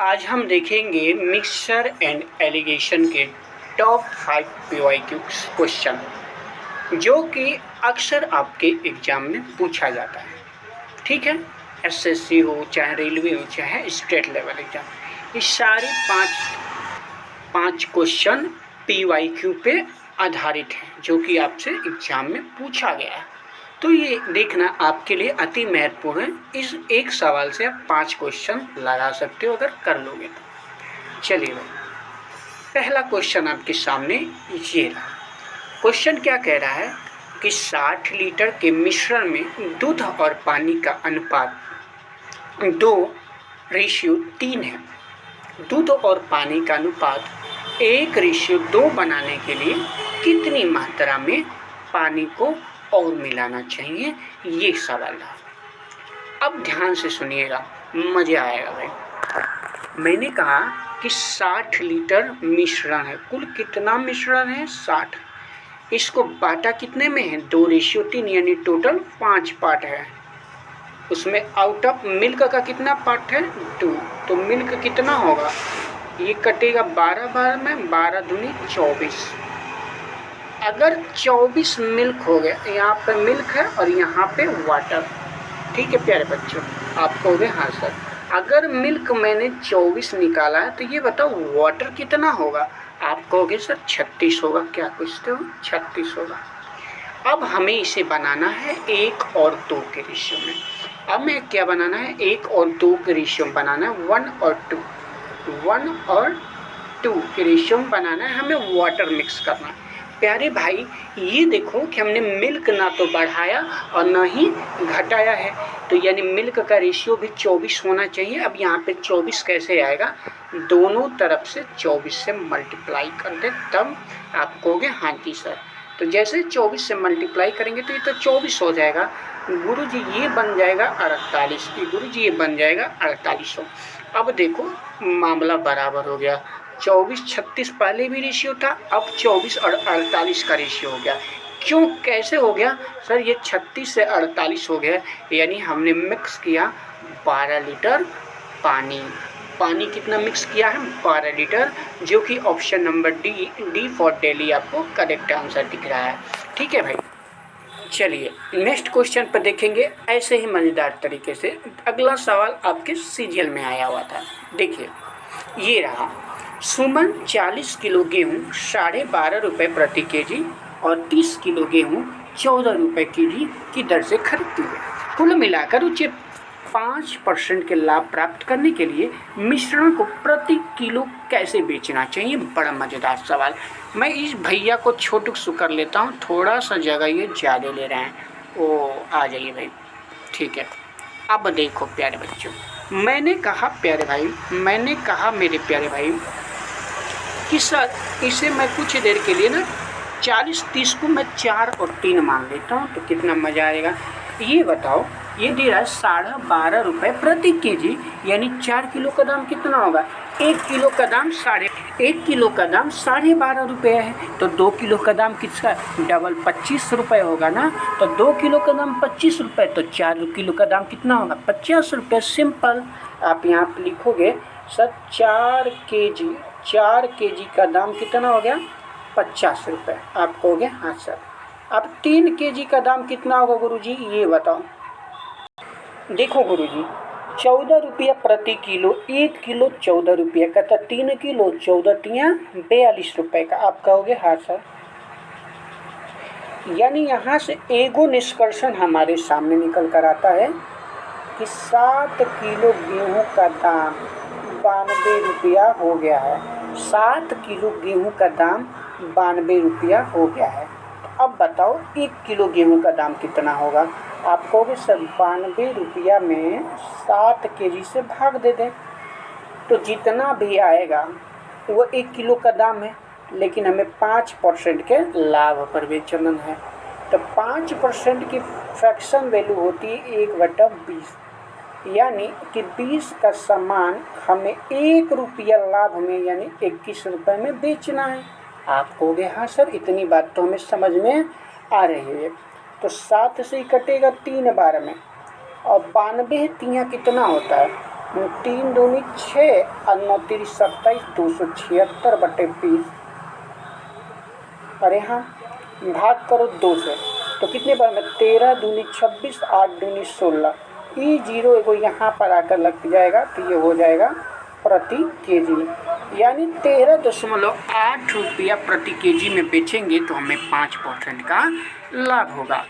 आज हम देखेंगे मिक्सचर एंड एलिगेशन के टॉप 5 PYQ क्वेश्चन जो कि अक्सर आपके एग्ज़ाम में पूछा जाता है। ठीक है, एसएससी हो चाहे रेलवे हो चाहे स्टेट लेवल एग्ज़ाम, ये सारे पाँच क्वेश्चन PYQ पे आधारित हैं जो कि आपसे एग्ज़ाम में पूछा गया है। तो ये देखना आपके लिए अति महत्वपूर्ण है। इस एक सवाल से आप 5 क्वेश्चन लगा सकते हो अगर कर लोगे तो। चलिए भाई, पहला क्वेश्चन आपके सामने ये रहा। क्वेश्चन क्या कह रहा है कि 60 लीटर के मिश्रण में दूध और पानी का अनुपात 2:3 है। दूध और पानी का अनुपात 1:2 बनाने के लिए कितनी मात्रा में पानी को और मिलाना चाहिए, ये सवाल है। अब ध्यान से सुनिएगा, मज़ा आएगा भाई। मैंने कहा कि 60 लीटर मिश्रण है। कुल कितना मिश्रण है? 60। इसको बांटा कितने में है? 2:3 यानी टोटल 5 पार्ट है। उसमें आउट ऑफ मिल्क का कितना पार्ट है? 2। तो मिल्क कितना होगा? ये कटेगा 12 बार में, 12 दूनी 24। अगर 24 मिल्क हो गया, यहाँ पे मिल्क है और यहाँ पे वाटर। ठीक है प्यारे बच्चों, आप कहोगे हाँ सर, अगर मिल्क मैंने 24 निकाला है तो ये बताओ वाटर कितना होगा? आप कहोगे सर 36 होगा। क्या पूछते हो? 36 होगा। अब हमें इसे बनाना है 1 और 2 के रेशियो में। अब मैं क्या बनाना है? 1 और 2 के रेशियो में बनाना है। 1 और 2 के रेशियो में बनाना है। हमें वाटर मिक्स करना है। प्यारे भाई, ये देखो कि हमने मिल्क ना तो बढ़ाया और ना ही घटाया है, तो यानी मिल्क का रेशियो भी 24 होना चाहिए। अब यहाँ पे 24 कैसे आएगा? दोनों तरफ से 24 से मल्टीप्लाई कर दे, तब आप कहोगे हाँ जी सर। तो जैसे 24 से मल्टीप्लाई करेंगे तो ये तो 24 हो जाएगा। गुरुजी ये बन जाएगा 48। गुरुजी ये बन जाएगा 4800। अब देखो मामला बराबर हो गया। 24-36 पहले भी रेशियो था, अब 24 और 48 का रेशियो हो गया। क्यों, कैसे हो गया सर? ये 36 से 48 हो गया, यानी हमने मिक्स किया 12 लीटर पानी। पानी कितना मिक्स किया है? 12 लीटर, जो कि option number D for Delhi आपको करेक्ट आंसर दिख रहा है। ठीक है भाई, चलिए नेक्स्ट क्वेश्चन पर देखेंगे ऐसे ही मज़ेदार तरीके से। अगला सवाल आपके सीरियल में आया हुआ था। देखिए ये रहा। सुमन 40 किलो गेहूँ 12.5 रुपये प्रति केजी और 30 किलो गेहूँ 14 रुपये केजी की दर से खरीदती है। कुल मिलाकर उसे 5% के लाभ प्राप्त करने के लिए मिश्रण को प्रति किलो कैसे बेचना चाहिए? बड़ा मज़ेदार सवाल। मैं इस भैया को छोटू सु कर लेता हूँ, थोड़ा सा जगह ये ज़्यादा ले रहे हैं। ओ आ जाइए भाई। ठीक है, अब देखो प्यारे बच्चों, मैंने कहा मेरे प्यारे भाई कि सर इसे मैं कुछ देर के लिए ना 40-30 को मैं 4 और 3 मान लेता हूँ, तो कितना मज़ा आएगा। ये बताओ, ये दे रहा है 12.5 रुपये प्रति केजी, यानी 4 किलो का दाम कितना होगा? 1 किलो का दाम 12.5 रुपये है, तो 2 किलो का दाम किसका? डबल 25 रुपये होगा ना। तो 2 किलो का दाम 25 रुपये, तो 4 किलो का दाम कितना होगा? 50 रुपये। सिंपल। आप यहाँ पर लिखोगे सर 4 केजी का दाम कितना हो गया? 50 रुपये। आप कहोगे हाँ सर। अब 3 केजी का दाम कितना होगा गुरुजी, ये बताओ। देखो गुरुजी, 14 रुपया प्रति किलो। 1 किलो 14 रुपये का, तो 3 किलो 14 तिया 42 रुपये का। आप कहोगे हाँ सर। यानी यहाँ से एगो निष्कर्षण हमारे सामने निकल कर आता है कि 7 किलो गेहूँ का दाम 92 रुपया हो गया है। 7 किलो गेहूँ का दाम 92 रुपया हो गया है। अब बताओ 1 किलो गेहूँ का दाम कितना होगा? आप कहोगे सर 92 रुपया में 7 केजी से भाग दे दें, तो जितना भी आएगा वो 1 किलो का दाम है, लेकिन हमें 5% के लाभ पर बेचना है। तो 5% की फ्रैक्शन वैल्यू होती है 1/20, यानी कि 20 का सामान हमें 1 रुपया लाभ में यानी 21 रुपये में बेचना है। आप कहोगे हाँ सर, इतनी बात तो हमें समझ में आ रही है। तो 7 से ही कटेगा 3 बार में, और 92 तिया कितना होता है? तीन दूनी 6 और 9 तिरी 27, 276/20। अरे हाँ, भाग करो 2 से तो कितने बार में 13 दूनी 26, 8 दूनी 16। ई जीरो एगो यहाँ पर आकर लग जाएगा तो ये हो जाएगा प्रति केजी, यानी 13.8 रुपया प्रति केजी में बेचेंगे तो हमें 5% का लाभ होगा।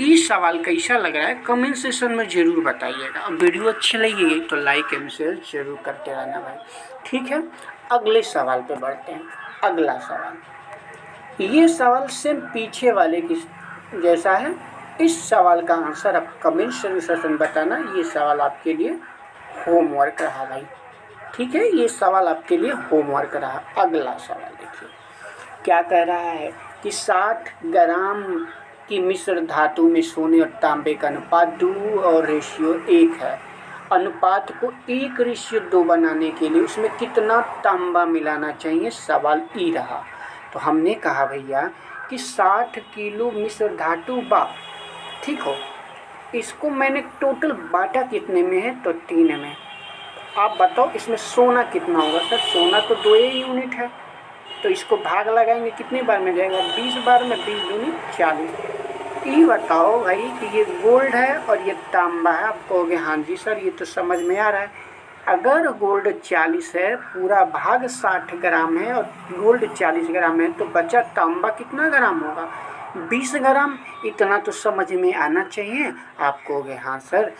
ये सवाल कैसा लग रहा है कमेंट सेक्शन में ज़रूर बताइएगा। और वीडियो अच्छी लगी तो लाइक एंड शेयर जरूर करते रहना भाई, ठीक है। अगले सवाल पे बढ़ते हैं। अगला सवाल, ये सवाल सेम पीछे वाले की जैसा है। इस सवाल का आंसर आप कमेंट सेक्शन बताना। ये सवाल आपके लिए होमवर्क रहा भाई, ठीक है। ये सवाल आपके लिए होमवर्क रहा। अगला सवाल देखिए क्या कह रहा है कि 60 ग्राम की मिश्र धातु में सोने और तांबे का अनुपात 2 और रेशियो 1 है। अनुपात को 1:2 बनाने के लिए उसमें कितना तांबा मिलाना चाहिए, सवाल ई रहा। तो हमने कहा भैया कि 60 किलो मिश्र धातु बा, ठीक हो। इसको मैंने टोटल बांटा कितने में है, तो 3 में। आप बताओ इसमें सोना कितना होगा। सर सोना तो 2 यूनिट है, तो इसको भाग लगाएंगे कितने बार में जाएगा, 20 बार में। 20 दूनी 40। ये बताओ भाई कि ये गोल्ड है और ये तांबा है। आप कहोगे हाँ जी सर ये तो समझ में आ रहा है। अगर गोल्ड 40 है, पूरा भाग 60 ग्राम है और गोल्ड 40 ग्राम है, तो बचा तांबा कितना ग्राम होगा, 20 ग्राम। इतना तो समझ में आना चाहिए। आप कहोगे हाँ सर।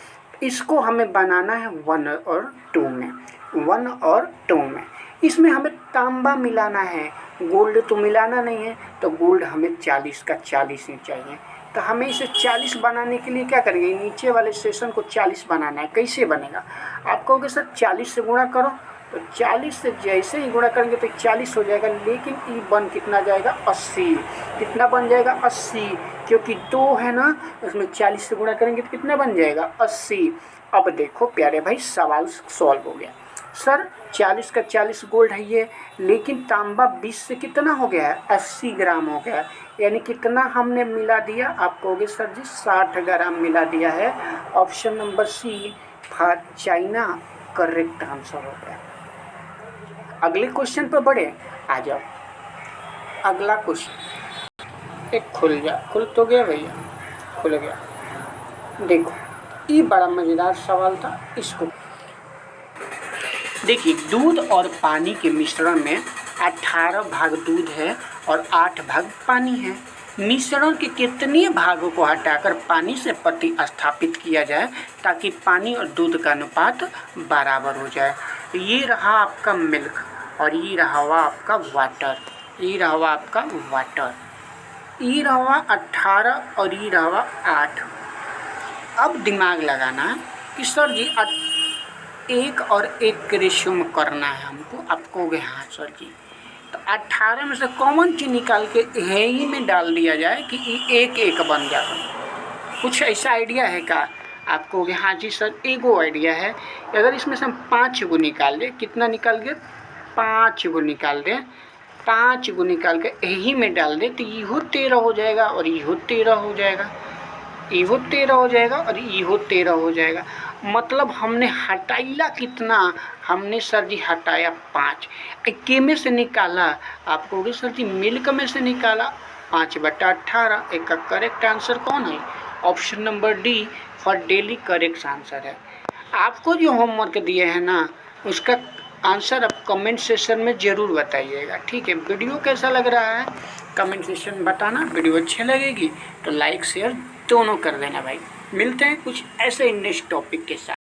इसको हमें बनाना है 1 और 2 में, 1 और 2 में। इसमें हमें तांबा मिलाना है, गोल्ड तो मिलाना नहीं है। तो गोल्ड हमें 40 का 40 ही चाहिए। तो हमें इसे 40 बनाने के लिए क्या करेंगे, नीचे वाले सेशन को 40 बनाना है। कैसे बनेगा, आप कहोगे सर 40 से गुणा करो। तो 40 से जैसे ही गुणा करेंगे तो 40 हो जाएगा, लेकिन ई बन कितना जाएगा, 80। कितना बन जाएगा, 80, क्योंकि 2 है ना, उसमें 40 से गुणा करेंगे तो कितना बन जाएगा, 80। अब देखो प्यारे भाई सवाल सॉल्व हो गया। सर 40 का 40 गोल्ड है ये, लेकिन तांबा 20 से कितना हो गया है, 80 ग्राम हो गया। यानी कितना हमने मिला दिया, आप कहोगे सर जी 60 ग्राम मिला दिया है। Option number C for China correct answer हो गया। अगले क्वेश्चन पर बढ़े, आ जाओ। अगला क्वेश्चन एक खुल तो गया भैया, खुल गया। देखो ये बड़ा मज़ेदार सवाल था। इसको देखिए, दूध और पानी के मिश्रण में 18 भाग दूध है और 8 भाग पानी है। मिश्रण के कितने भागों को हटाकर पानी से प्रतिस्थापित किया जाए ताकि पानी और दूध का अनुपात बराबर हो जाए। ये रहा आपका मिल्क और ये रहा हुआ आपका वाटर, ये रहा हुआ आपका वाटर, ये रहा हुआ 18 और ये रहा हुआ 8। अब दिमाग लगाना है कि सर जी 1 और 1 के रेशियो में करना है हमको। आप कहोगे हाँ सर जी, तो 18 में से कॉमन चीज निकाल के यही में डाल दिया जाए कि 1 बन जाए। कुछ ऐसा आइडिया है क्या? आप कहोगे हाँ जी सर एगो आइडिया है। अगर इसमें से हम 5 गो निकाल लें, कितना निकाल गए, 5 गो निकाल दें, 5 गो निकाल के यही में डाल दें तो इहो 13 हो जाएगा और इहो 13 हो जाएगा, इहो 13 हो जाएगा और इहो 13 हो जाएगा। मतलब हमने हटाइला कितना, हमने सर जी हटाया 5। के में से निकाला, आप कहोगे सर जी मिल्क में से निकाला, 5/18। एक का करेक्ट आंसर कौन है, option number D for daily correct answer है। आपको जो होमवर्क दिए हैं ना, उसका आंसर आप कमेंट सेक्शन में ज़रूर बताइएगा, ठीक है। वीडियो कैसा लग रहा है कमेंट सेक्शन में बताना। वीडियो अच्छी लगेगी तो लाइक शेयर दोनों कर देना भाई। मिलते हैं कुछ ऐसे नेक्स्ट टॉपिक के साथ।